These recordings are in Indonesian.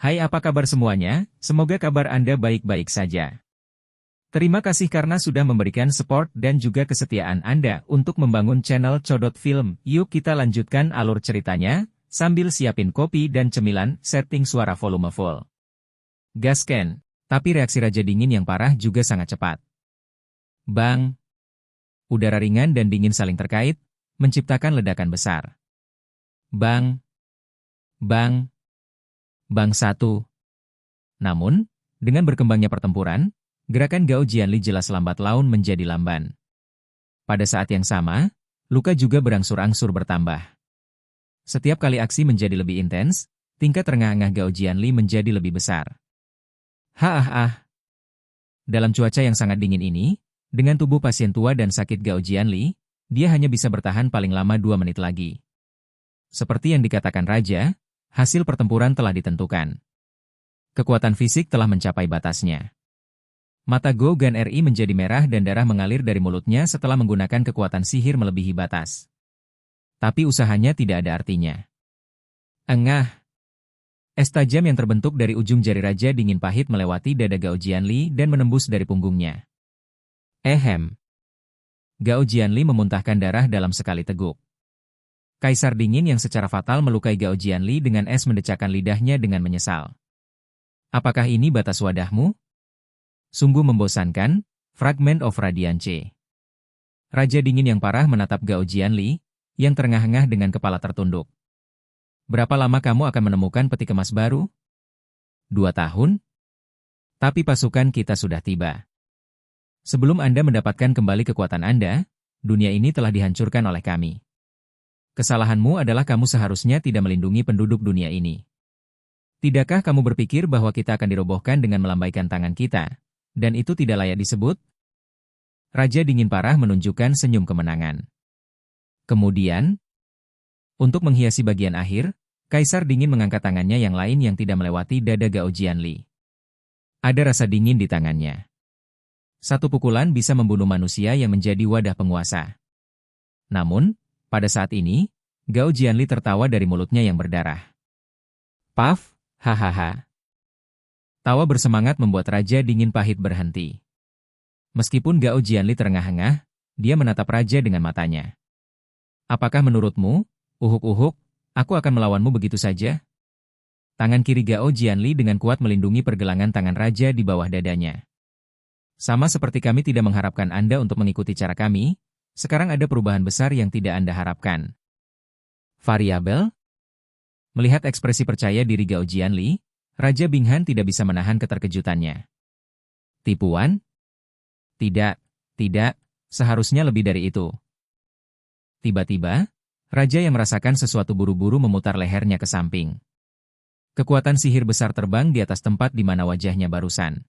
Hai, apa kabar semuanya? Semoga kabar Anda baik-baik saja. Terima kasih karena sudah memberikan support dan juga kesetiaan Anda untuk membangun channel Codot Film. Yuk kita lanjutkan alur ceritanya, sambil siapin kopi dan cemilan, setting suara volume full. Gasken, tapi reaksi Raja Dingin yang parah juga sangat cepat. Bang! Udara ringan dan dingin saling terkait, menciptakan ledakan besar. Bang! Bang! Bang satu. Namun, dengan berkembangnya pertempuran, gerakan Gao Jianli jelas lambat laun menjadi lamban. Pada saat yang sama, luka juga berangsur-angsur bertambah. Setiap kali aksi menjadi lebih intens, tingkat terengah-engah Gao Jianli menjadi lebih besar. Dalam cuaca yang sangat dingin ini, dengan tubuh pasien tua dan sakit Gao Jianli, dia hanya bisa bertahan paling lama 2 menit lagi. Seperti yang dikatakan Raja, hasil pertempuran telah ditentukan. Kekuatan fisik telah mencapai batasnya. Mata Go Gan Ri menjadi merah dan darah mengalir dari mulutnya setelah menggunakan kekuatan sihir melebihi batas. Tapi usahanya tidak ada artinya. Engah! Es tajam yang terbentuk dari ujung jari Raja Dingin pahit melewati dada Gao Jianli dan menembus dari punggungnya. Gao Jianli memuntahkan darah dalam sekali teguk. Kaisar Dingin yang secara fatal melukai Gao Jianli dengan es mendecakkan lidahnya dengan menyesal. Apakah ini batas wadahmu? Sungguh membosankan, Fragment of Radiance. Raja Dingin yang parah menatap Gao Jianli, yang terengah-engah dengan kepala tertunduk. Berapa lama kamu akan menemukan peti kemas baru? 2 tahun? Tapi pasukan kita sudah tiba. Sebelum Anda mendapatkan kembali kekuatan Anda, dunia ini telah dihancurkan oleh kami. Kesalahanmu adalah kamu seharusnya tidak melindungi penduduk dunia ini. Tidakkah kamu berpikir bahwa kita akan dirobohkan dengan melambaikan tangan kita, dan itu tidak layak disebut? Raja Dingin parah menunjukkan senyum kemenangan. Kemudian, untuk menghiasi bagian akhir, Kaisar Dingin mengangkat tangannya yang lain yang tidak melewati dada Gao Jianli. Ada rasa dingin di tangannya. Satu pukulan bisa membunuh manusia yang menjadi wadah penguasa. Namun, pada saat ini, Gao Jianli tertawa dari mulutnya yang berdarah. Paf, hahaha. Tawa bersemangat membuat Raja Dingin pahit berhenti. Meskipun Gao Jianli terengah-engah, dia menatap Raja dengan matanya. Apakah menurutmu, uhuk-uhuk, aku akan melawanmu begitu saja? Tangan kiri Gao Jianli dengan kuat melindungi pergelangan tangan Raja di bawah dadanya. Sama seperti kami tidak mengharapkan Anda untuk mengikuti cara kami, sekarang ada perubahan besar yang tidak Anda harapkan. Variabel? Melihat ekspresi percaya diri Gao Jianli, Raja Binghan tidak bisa menahan keterkejutannya. Tipuan? Tidak, seharusnya lebih dari itu. Tiba-tiba, Raja yang merasakan sesuatu buru-buru memutar lehernya ke samping. Kekuatan sihir besar terbang di atas tempat di mana wajahnya barusan.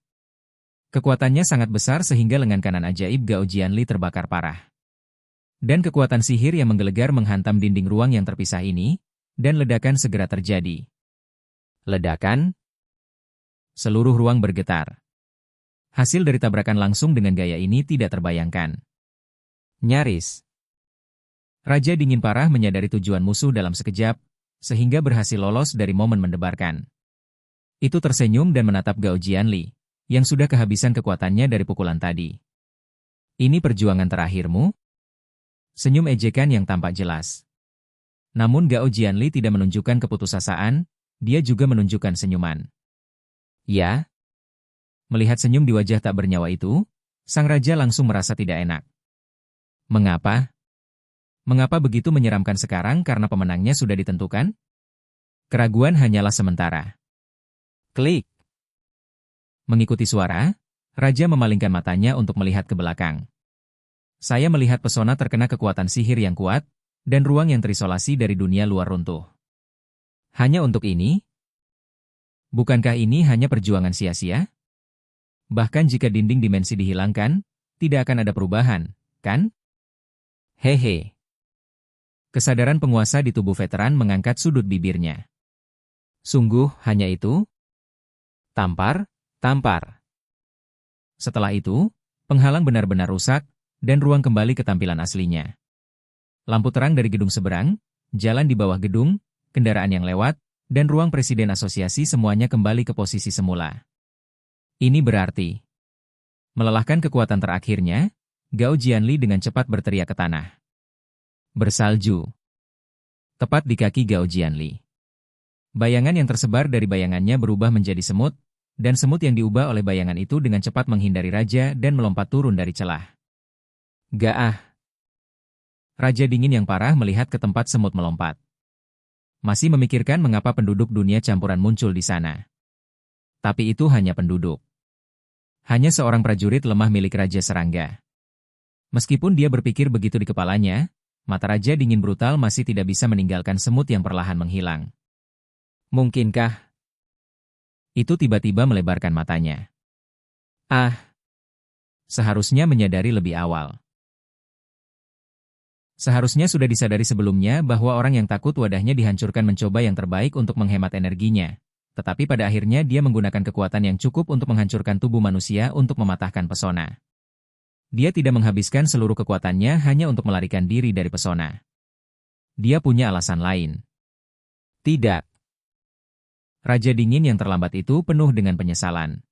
Kekuatannya sangat besar sehingga lengan kanan ajaib Gao Jianli terbakar parah. Dan kekuatan sihir yang menggelegar menghantam dinding ruang yang terpisah ini, dan ledakan segera terjadi. Ledakan? Seluruh ruang bergetar. Hasil dari tabrakan langsung dengan gaya ini tidak terbayangkan. Nyaris. Raja Dingin parah menyadari tujuan musuh dalam sekejap, sehingga berhasil lolos dari momen mendebarkan. Itu tersenyum dan menatap Gao Jianli, yang sudah kehabisan kekuatannya dari pukulan tadi. Ini perjuangan terakhirmu? Senyum ejekan yang tampak jelas. Namun Gao Jianli tidak menunjukkan keputusasaan, dia juga menunjukkan senyuman. Ya? Melihat senyum di wajah tak bernyawa itu, sang raja langsung merasa tidak enak. Mengapa? Mengapa begitu menyeramkan sekarang karena pemenangnya sudah ditentukan? Keraguan hanyalah sementara. Klik. Mengikuti suara, Raja memalingkan matanya untuk melihat ke belakang. Saya melihat pesona terkena kekuatan sihir yang kuat, dan ruang yang terisolasi dari dunia luar runtuh. Hanya untuk ini? Bukankah ini hanya perjuangan sia-sia? Bahkan jika dinding dimensi dihilangkan, tidak akan ada perubahan, kan? Hehe. Kesadaran penguasa di tubuh veteran mengangkat sudut bibirnya. Sungguh, hanya itu? Tampar. Setelah itu, penghalang benar-benar rusak, dan ruang kembali ke tampilan aslinya. Lampu terang dari gedung seberang, jalan di bawah gedung, kendaraan yang lewat, dan ruang presiden asosiasi semuanya kembali ke posisi semula. Ini berarti melelahkan kekuatan terakhirnya, Gao Jianli dengan cepat berteriak ke tanah. Bersalju. Tepat di kaki Gao Jianli. Bayangan yang tersebar dari bayangannya berubah menjadi semut, dan semut yang diubah oleh bayangan itu dengan cepat menghindari raja dan melompat turun dari celah. Gaah. Raja dingin yang parah melihat ke tempat semut melompat. Masih memikirkan mengapa penduduk dunia campuran muncul di sana. Tapi itu hanya penduduk. Hanya seorang prajurit lemah milik Raja Serangga. Meskipun dia berpikir begitu di kepalanya, mata Raja dingin brutal masih tidak bisa meninggalkan semut yang perlahan menghilang. Mungkinkah? Itu tiba-tiba melebarkan matanya. Ah! Seharusnya menyadari lebih awal. Seharusnya sudah disadari sebelumnya bahwa orang yang takut wadahnya dihancurkan mencoba yang terbaik untuk menghemat energinya. Tetapi pada akhirnya dia menggunakan kekuatan yang cukup untuk menghancurkan tubuh manusia untuk mematahkan pesona. Dia tidak menghabiskan seluruh kekuatannya hanya untuk melarikan diri dari pesona. Dia punya alasan lain. Tidak. Raja dingin yang terlambat itu penuh dengan penyesalan.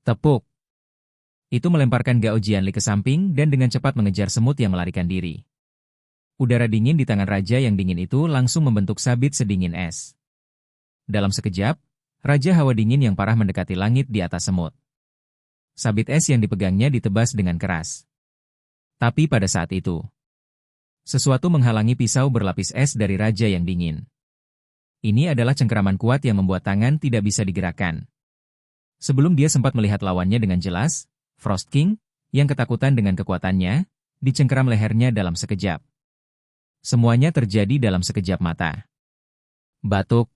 Tepuk. Itu melemparkan Gao Jianli ke samping dan dengan cepat mengejar semut yang melarikan diri. Udara dingin di tangan raja yang dingin itu langsung membentuk sabit sedingin es. Dalam sekejap, Raja Hawa Dingin yang parah mendekati langit di atas semut. Sabit es yang dipegangnya ditebas dengan keras. Tapi pada saat itu, sesuatu menghalangi pisau berlapis es dari raja yang dingin. Ini adalah cengkeraman kuat yang membuat tangan tidak bisa digerakkan. Sebelum dia sempat melihat lawannya dengan jelas, Frost King, yang ketakutan dengan kekuatannya, dicengkeram lehernya dalam sekejap. Semuanya terjadi dalam sekejap mata. Batuk.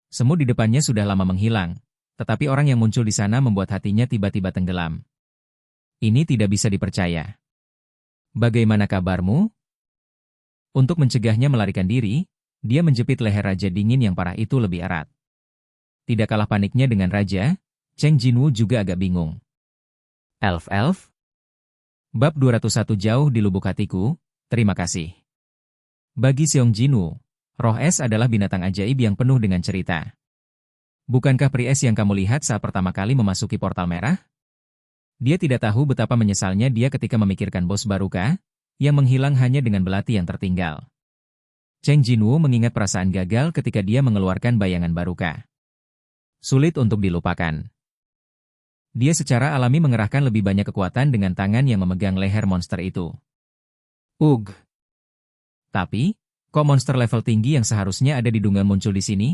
Semut di depannya sudah lama menghilang, tetapi orang yang muncul di sana membuat hatinya tiba-tiba tenggelam. Ini tidak bisa dipercaya. Bagaimana kabarmu? Untuk mencegahnya melarikan diri, dia menjepit leher Raja Dingin yang parah itu lebih erat. Tidak kalah paniknya dengan Raja, Cheng Jinwu juga agak bingung. Elf-elf? Bab 201 jauh di lubuk hatiku, terima kasih. Bagi Seong Jinwu, roh es adalah binatang ajaib yang penuh dengan cerita. Bukankah peri es yang kamu lihat saat pertama kali memasuki portal merah? Dia tidak tahu betapa menyesalnya dia ketika memikirkan bos Baruka, yang menghilang hanya dengan belati yang tertinggal. Cheng Jinwu mengingat perasaan gagal ketika dia mengeluarkan bayangan Baruka. Sulit untuk dilupakan. Dia secara alami mengerahkan lebih banyak kekuatan dengan tangan yang memegang leher monster itu. Ugh! Tapi, kok monster level tinggi yang seharusnya ada di Dungan muncul di sini?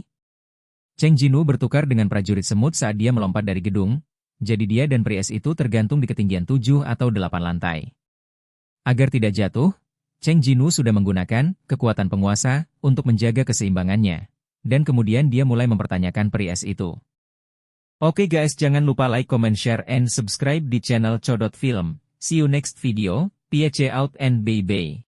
Cheng Jinwu bertukar dengan prajurit semut saat dia melompat dari gedung, jadi dia dan peri es itu tergantung di ketinggian 7 atau 8 lantai. Agar tidak jatuh, Cheng Jinwu sudah menggunakan kekuatan penguasa untuk menjaga keseimbangannya, dan kemudian dia mulai mempertanyakan peri es itu. Oke guys, jangan lupa like, comment, share, and subscribe di channel Codot Film. See you next video, PHC out and bye-bye.